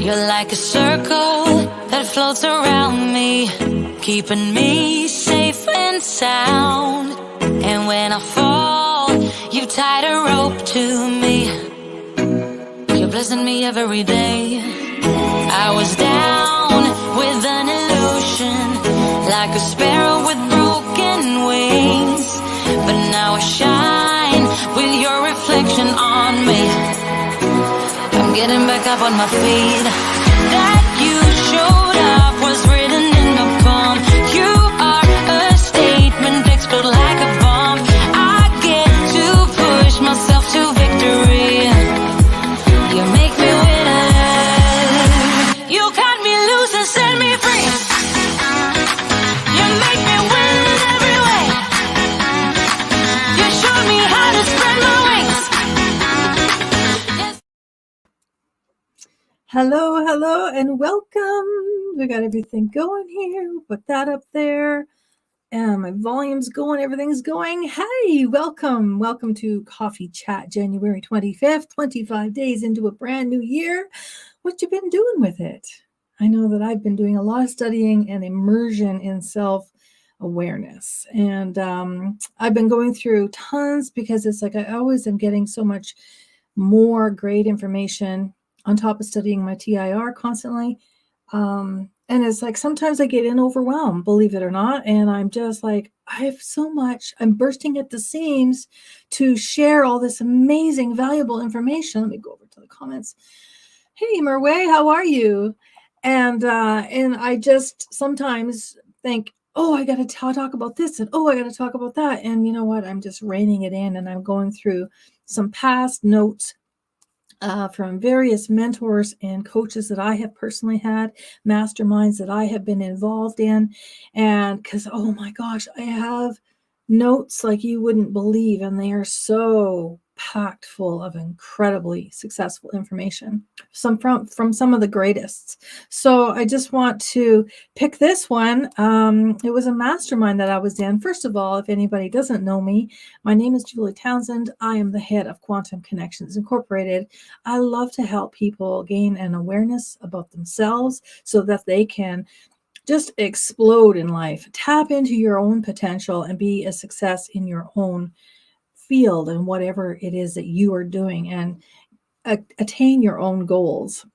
You're like a circle that floats around me, keeping me safe and sound. And when I fall, you tied a rope to me. You're blessing me every day. I was down with an illusion, like a sparrow with broken wings. But now I shine with your reflection on me. I'm getting back up on my feet. That you showed up was written in the palm. You are a statement, explode like a bomb. I get to push myself to victory. You make me winner. You cut me loose and set me free. You make me win in every way. You showed me how to spread my wings. Hello, and welcome. We got everything going here. Put that up there. And my volume's going, everything's going. Hey, welcome. Welcome to Coffee Chat, January 25th, 25 days into a brand new year. What you been doing with it? I know that I've been doing a lot of studying and immersion in self-awareness. And I've been going through tons because it's like I always am getting so much more great information on top of studying my TIR constantly. And it's like sometimes I get overwhelmed, believe it or not. And I'm just like, I have so much, I'm bursting at the seams to share all this amazing, valuable information. Let me go over to the comments. Hey, Merway, how are you? And I just sometimes think, oh, I got to talk about this, and oh, I got to talk about that. And you know what? I'm just reining it in, and I'm going through some past notes from various mentors and coaches that I have personally had, masterminds that I have been involved in. And because, oh my gosh, I have notes like you wouldn't believe, and they are so packed full of incredibly successful information, some from some of the greatest. So I just want to pick this one. It was a mastermind that I was in. First of all, if anybody doesn't know me, my name is Julie Townsend. I am the head of Quantum Connections Incorporated. I love to help people gain an awareness about themselves so that they can just explode in life, tap into your own potential, and be a success in your own field and whatever it is that you are doing, and attain your own goals.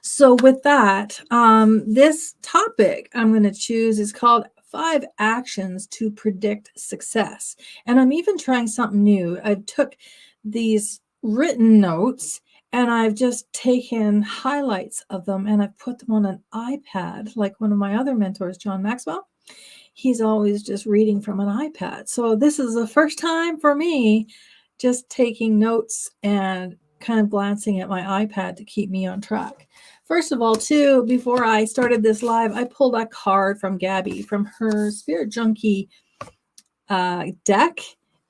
So with that, this topic I'm going to choose is called 5 Actions to Predict Success. And I'm even trying something new. I took these written notes and I've just taken highlights of them and I've put them on an iPad, like one of my other mentors, John Maxwell. He's always just reading from an iPad. So this is the first time for me just taking notes and kind of glancing at my iPad to keep me on track. First of all, too, before I started this live, I pulled a card from Gabby from her Spirit Junkie deck.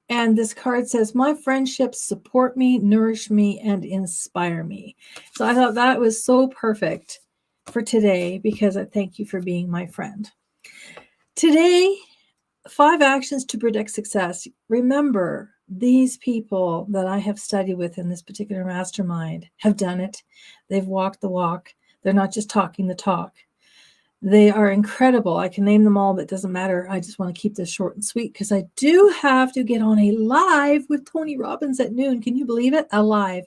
And this card says, my friendships support me, nourish me, and inspire me. So I thought that was so perfect for today because I thank you for being my friend. Today, 5 actions to predict success. Remember, these people that I have studied with in this particular mastermind have done it. They've walked the walk. They're not just talking the talk. They are incredible. I can name them all, but it doesn't matter. I just want to keep this short and sweet because I do have to get on a live with Tony Robbins at noon. Can you believe it? A live.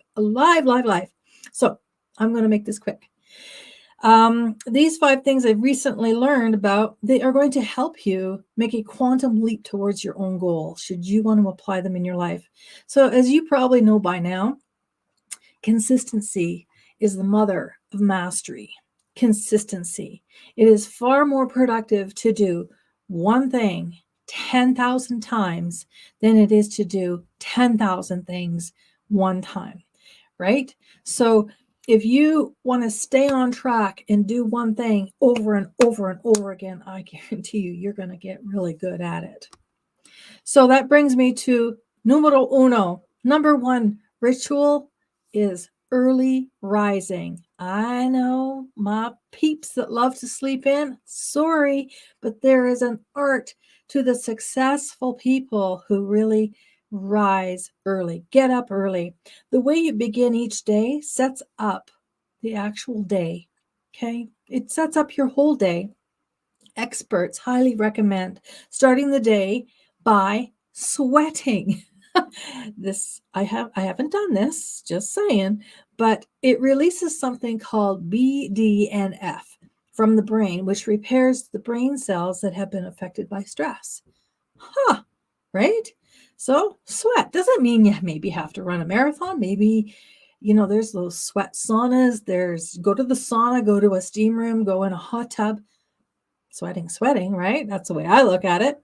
So I'm going to make this quick. These 5 things I've recently learned about, they are going to help you make a quantum leap towards your own goal, should you want to apply them in your life. So as you probably know by now, consistency is the mother of mastery. Consistency. It is far more productive to do one thing 10,000 times than it is to do 10,000 things one time, right? So if you want to stay on track and do one thing over and over and over again, I guarantee you're going to get really good at it. So that brings me to numero uno. Number 1 ritual is early rising. I know my peeps that love to sleep in, sorry, but there is an art to the successful people who really rise early, get up early. The way you begin each day sets up the actual day. Okay. It sets up your whole day. Experts highly recommend starting the day by sweating. I haven't done this, just saying, but it releases something called BDNF from the brain, which repairs the brain cells that have been affected by stress. Right? So sweat doesn't mean you maybe have to run a marathon. Maybe, there's those sweat saunas. There's go to the sauna, go to a steam room, go in a hot tub. Sweating, right? That's the way I look at it.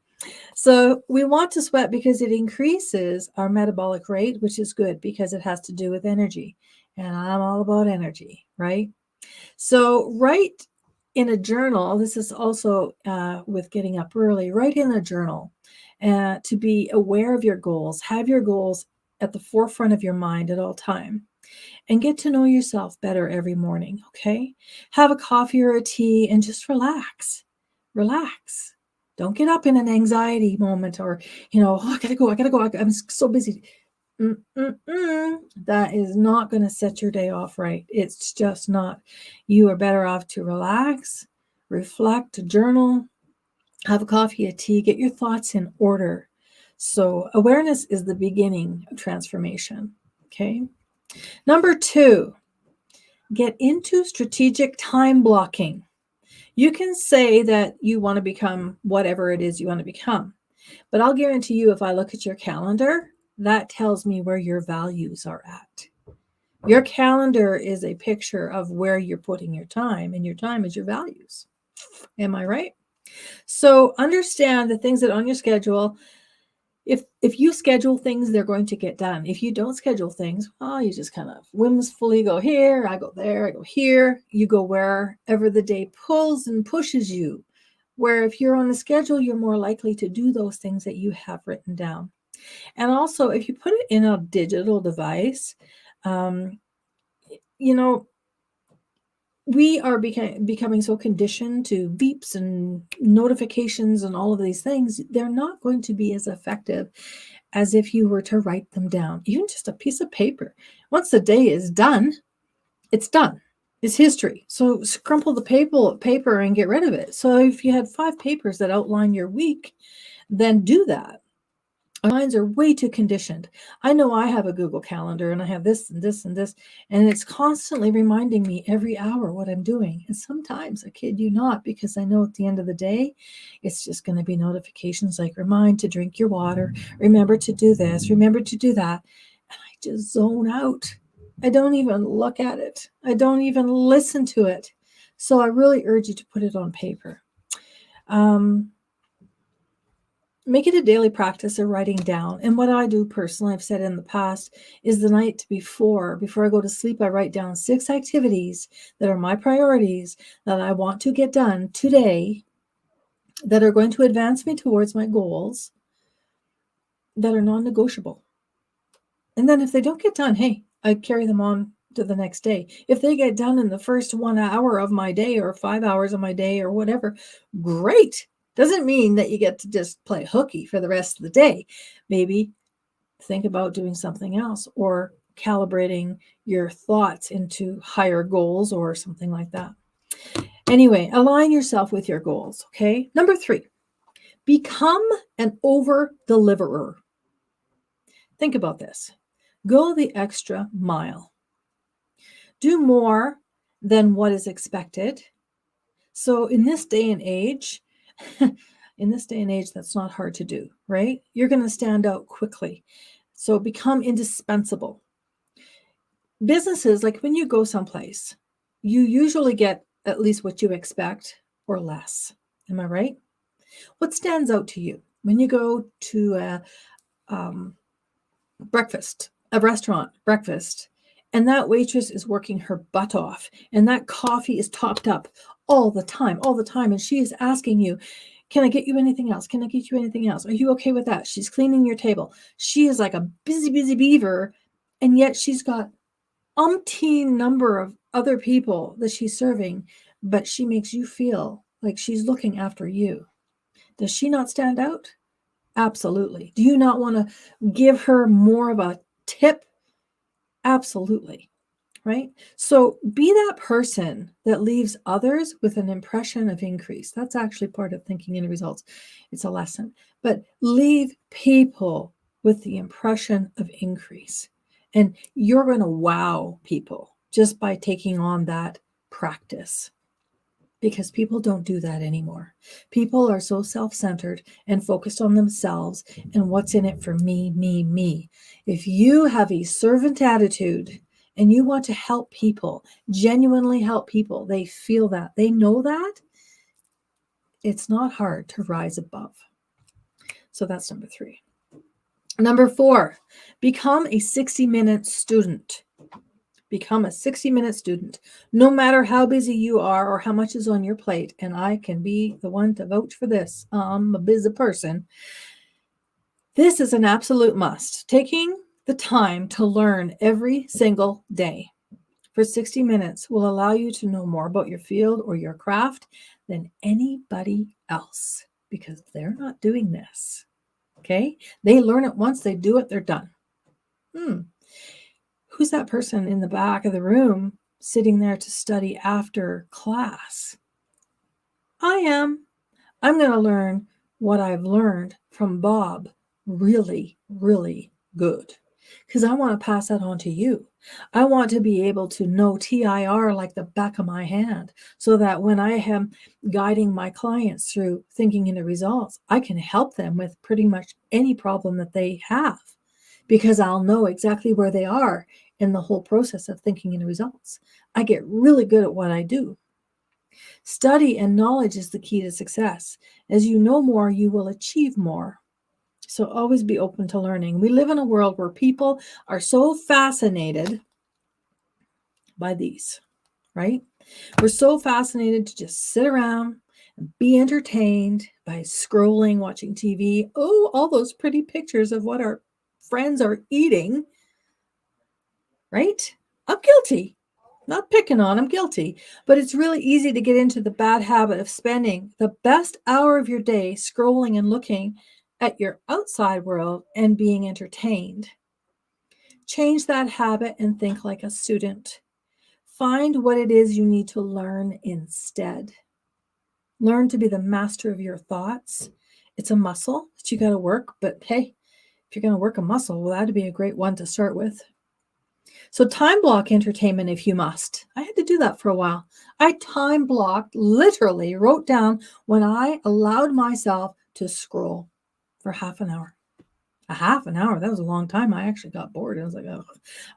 So we want to sweat because it increases our metabolic rate, which is good because it has to do with energy. And I'm all about energy, right? So write in a journal. This is also with getting up early. Write in a journal to be aware of your goals. Have your goals at the forefront of your mind at all time. And get to know yourself better every morning, okay? Have a coffee or a tea and just relax. Relax. Don't get up in an anxiety moment or, I gotta go. I'm so busy. That is not going to set your day off right. It's just not. You are better off to relax, reflect, journal, have a coffee, a tea, get your thoughts in order. So awareness is the beginning of transformation, okay? Number 2, get into strategic time blocking. You can say that you want to become whatever it is you want to become, but I'll guarantee you if I look at your calendar, that tells me where your values are at. Your calendar is a picture of where you're putting your time, and your time is your values. Am I right? So understand the things that are on your schedule. If you schedule things, they're going to get done. If you don't schedule things, you just kind of whimsically go here, I go there, I go here. You go wherever the day pulls and pushes you. Where if you're on a schedule, you're more likely to do those things that you have written down. And also, if you put it in a digital device, we are becoming so conditioned to beeps and notifications and all of these things. They're not going to be as effective as if you were to write them down, even just a piece of paper. Once the day is done, it's done. It's history. So crumple the paper and get rid of it. So if you had 5 papers that outline your week, then do that. Our minds are way too conditioned. I know I have a Google Calendar and I have this and this and this, and it's constantly reminding me every hour what I'm doing. And sometimes, I kid you not, because I know at the end of the day, it's just going to be notifications like remind to drink your water, remember to do this, remember to do that. And I just zone out. I don't even look at it. I don't even listen to it. So I really urge you to put it on paper. Make it a daily practice of writing down. And what I do personally, I've said in the past, is the night before I go to sleep, I write down 6 activities that are my priorities that I want to get done today that are going to advance me towards my goals that are non-negotiable. And then if they don't get done, hey, I carry them on to the next day. If they get done in the first 1 hour of my day or 5 hours of my day or whatever, great. Doesn't mean that you get to just play hooky for the rest of the day. Maybe think about doing something else or calibrating your thoughts into higher goals or something like that. Anyway, align yourself with your goals, okay? Number 3, become an over-deliverer. Think about this. Go the extra mile. Do more than what is expected. So in this day and age, that's not hard to do, right? You're going to stand out quickly. So become indispensable. Businesses, like when you go someplace, you usually get at least what you expect or less. Am I right? What stands out to you when you go to a restaurant breakfast, and that waitress is working her butt off, and that coffee is topped up all the time, and she is asking you, can I get you anything else? Can I get you anything else? Are you okay with that? She's cleaning your table. She is like a busy beaver, and yet she's got umpteen number of other people that she's serving, but she makes you feel like she's looking after you. Does she not stand out? Absolutely. Do you not want to give her more of a tip? Absolutely. right? So be that person that leaves others with an impression of increase. That's actually part of thinking in results. It's a lesson. But leave people with the impression of increase. And you're going to wow people just by taking on that practice. Because people don't do that anymore. People are so self-centered and focused on themselves and what's in it for me, me, me. If you have a servant attitude and you want to help people, genuinely help people, they feel that, they know that, it's not hard to rise above. So that's number 3. Number 4, become a 60-minute student. Become a 60-minute student, no matter how busy you are or how much is on your plate. And I can be the one to vouch for this. I'm a busy person. This is an absolute must. Taking the time to learn every single day for 60 minutes will allow you to know more about your field or your craft than anybody else, because they're not doing this. Okay? They learn it once, they do it, they're done. Who's that person in the back of the room sitting there to study after class? I am. I'm going to learn what I've learned from Bob really, really good, because I want to pass that on to you. I want to be able to know TIR like the back of my hand, so that when I am guiding my clients through thinking into results, I can help them with pretty much any problem that they have, because I'll know exactly where they are in the whole process of thinking into results. I get really good at what I do. Study and knowledge is the key to success. As you know more, you will achieve more. So always be open to learning. We live in a world where people are so fascinated by these, right? We're so fascinated to just sit around and be entertained by scrolling, watching TV. Oh, all those pretty pictures of what our friends are eating, right? I'm guilty. Not picking on, I'm guilty. But it's really easy to get into the bad habit of spending the best hour of your day scrolling and looking at your outside world and being entertained. Change that habit and think like a student. Find what it is you need to learn instead. Learn to be the master of your thoughts. It's a muscle that you got to work, but hey, if you're going to work a muscle, well, that'd be a great one to start with. So time block entertainment if you must. I had to do that for a while. I time blocked, literally wrote down when I allowed myself to scroll for half an hour. A half an hour, that was a long time. I actually got bored. I was like, oh,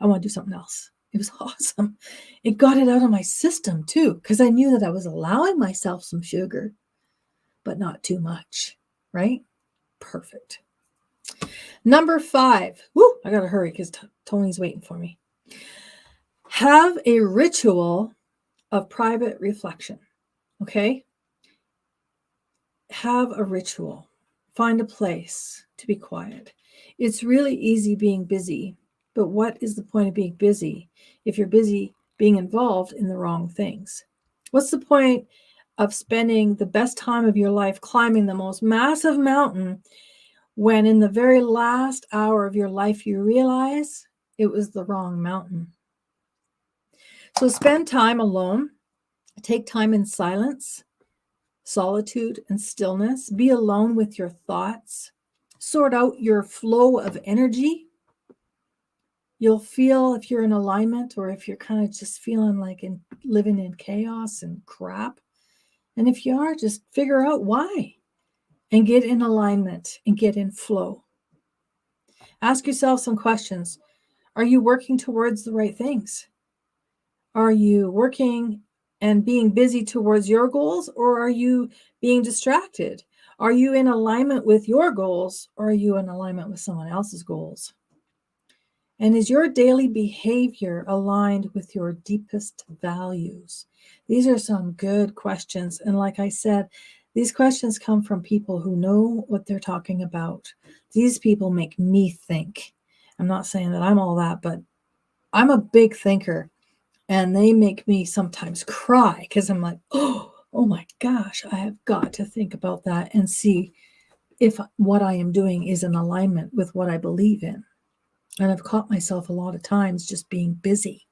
I want to do something else. It was awesome. It got it out of my system too, because I knew that I was allowing myself some sugar, but not too much, right? Perfect. Number 5. Woo, I got to hurry because Tony's waiting for me. Have a ritual of private reflection, okay? Have a ritual. Find a place to be quiet. It's really easy being busy, but what is the point of being busy if you're busy being involved in the wrong things? What's the point of spending the best time of your life climbing the most massive mountain when in the very last hour of your life you realize it was the wrong mountain? So spend time alone. Take time in silence, solitude, and stillness. Be alone with your thoughts. Sort out your flow of energy. You'll feel if you're in alignment or if you're kind of just feeling like living in chaos and crap. And if you are, just figure out why and get in alignment and get in flow. Ask yourself some questions. Are you working towards the right things? Are you working and being busy towards your goals, or are you being distracted? Are you in alignment with your goals, or are you in alignment with someone else's goals? And is your daily behavior aligned with your deepest values? These are some good questions. And like I said, these questions come from people who know what they're talking about. These people make me think. I'm not saying that I'm all that, but I'm a big thinker. And they make me sometimes cry because I'm like, oh my gosh, I have got to think about that and see if what I am doing is in alignment with what I believe in. And I've caught myself a lot of times just being busy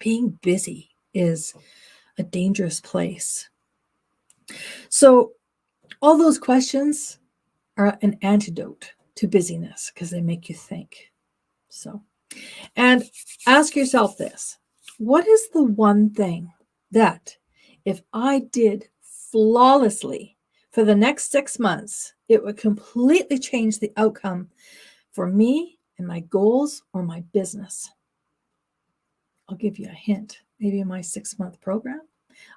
Being busy is a dangerous place. So all those questions are an antidote to busyness because they make you think. So, and ask yourself this: what is the one thing that if I did flawlessly for the next 6 months, it would completely change the outcome for me and my goals or my business? I'll give you a hint. Maybe in my 6-month program.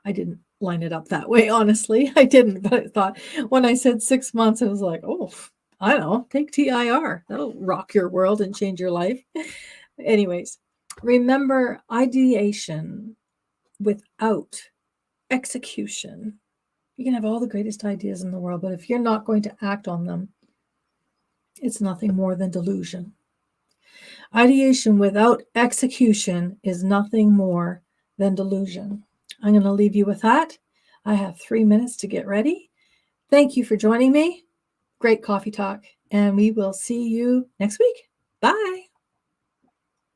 I didn't line it up that way, honestly. I didn't, but I thought when I said 6 months, I was like, oh, I don't know, take TIR. That'll rock your world and change your life. Anyways, remember, ideation without execution. You can have all the greatest ideas in the world, but if you're not going to act on them, it's nothing more than delusion. Ideation without execution is nothing more than delusion. I'm going to leave you with that. I have 3 minutes to get ready. Thank you for joining me. Great coffee talk, and we will see you next week. Bye.